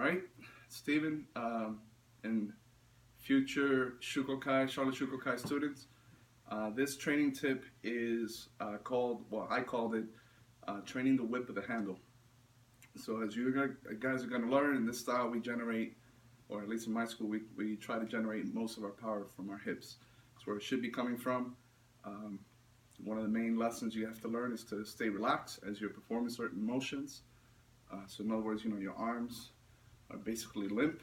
All right, Stephen, and future Charlotte Shukokai students, this training tip is I called it training the whip of the handle. So as guys are going to learn, in this style we generate, or at least in my school, we try to generate most of our power from our hips. That's where it should be coming from. Um, One of the main lessons you have to learn is to stay relaxed as you're performing certain motions. So in other words, your arms are basically limp,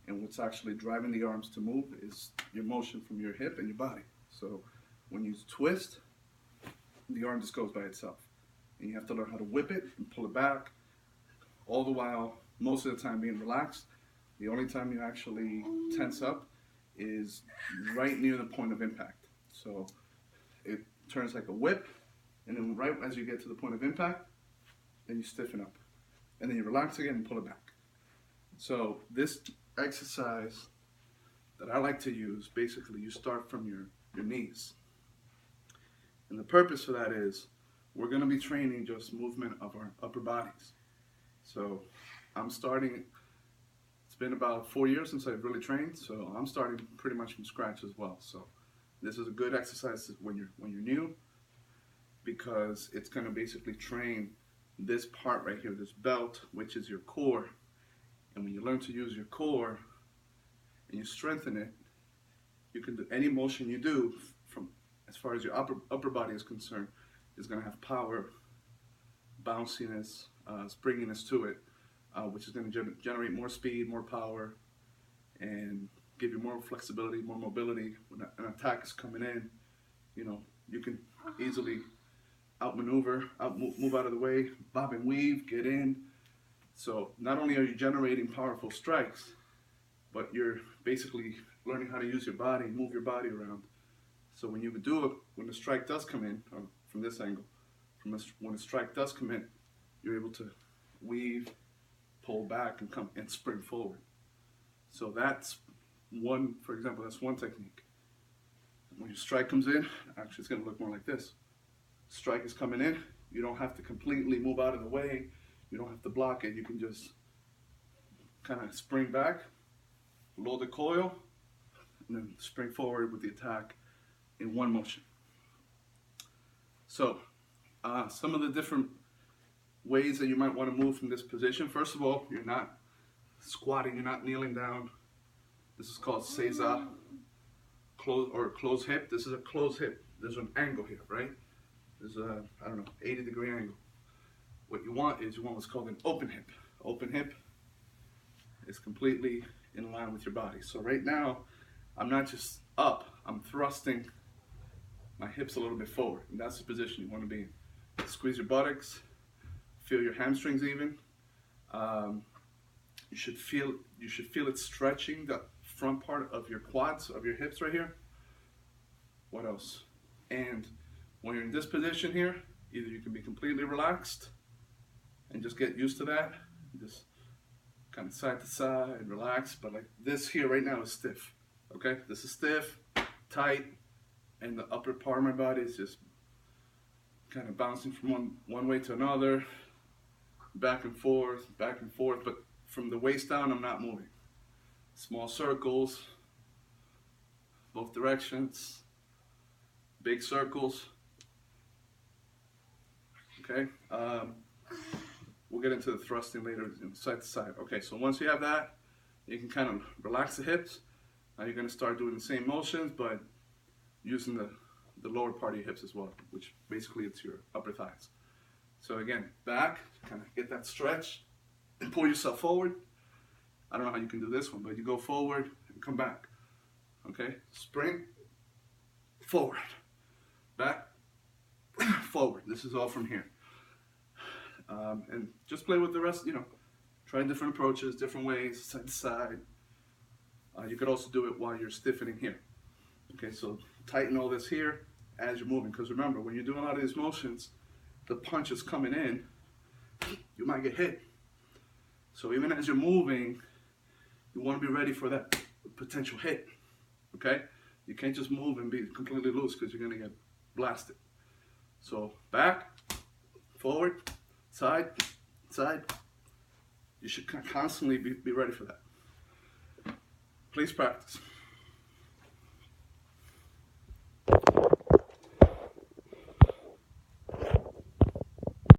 and what's actually driving the arms to move is your motion from your hip and your body. So when you twist, the arm just goes by itself. And you have to learn how to whip it and pull it back, all the while, most of the time being relaxed. The only time you actually tense up is right near the point of impact. So it turns like a whip, and then right as you get to the point of impact, then you stiffen up. And then you relax again and pull it back. So this exercise that I like to use, basically you start from your knees. And the purpose for that is we're going to be training just movement of our upper bodies. So I'm starting, it's been about 4 years since I've really trained, so I'm starting pretty much from scratch as well. So this is a good exercise when you're new, because it's going to basically train this part right here, this belt, which is your core. And when you learn to use your core and you strengthen it, you can do any motion you do from as far as your upper body is concerned is going to have power, bounciness, springiness to it, which is going to generate more speed, more power, and give you more flexibility, more mobility. When an attack is coming in, you can easily outmaneuver, move out of the way, bob and weave, get in. So not only are you generating powerful strikes, but you're basically learning how to use your body, move your body around. So when you do it, when the strike does come in, or from this angle, when the strike does come in, you're able to weave, pull back, and come and spring forward. So that's one, for example, that's one technique. When your strike comes in, actually it's going to look more like this. Strike is coming in, you don't have to completely move out of the way, you don't have to block it, you can just kind of spring back, load the coil, and then spring forward with the attack in one motion. So some of the different ways that you might want to move from this position. First of all, you're not squatting, you're not kneeling down. This is called seiza, closed hip. This is a closed hip. There's an angle here, right? There's a, 80-degree angle. What you want is what's called an open hip. Open hip is completely in line with your body. So right now, I'm not just up, I'm thrusting my hips a little bit forward. And that's the position you want to be in. Squeeze your buttocks, feel your hamstrings even. You should feel it stretching the front part of your quads, of your hips right here. What else? And when you're in this position here, either you can be completely relaxed and just get used to that, just kind of side to side, relax, but like this here right now is stiff, okay? This is stiff, tight, and the upper part of my body is just kind of bouncing from one way to another, back and forth, but from the waist down, I'm not moving. Small circles, both directions, big circles, okay? We'll get into the thrusting later, side to side. Okay, so once you have that, you can kind of relax the hips. Now you're going to start doing the same motions, but using the lower part of your hips as well, which basically it's your upper thighs. So again, back, kind of get that stretch, and pull yourself forward. I don't know how you can do this one, but you go forward and come back. Okay, spring, forward, back, forward. This is all from here. And just play with the rest, try different approaches, different ways, side to side. You could also do it while you're stiffening here. Okay, so tighten all this here as you're moving, because remember, when you're doing a lot of these motions, the punch is coming in, you might get hit. So even as you're moving, you want to be ready for that potential hit, okay? You can't just move and be completely loose, because you're going to get blasted. So back, forward, side, You should constantly be ready for that. Please practice.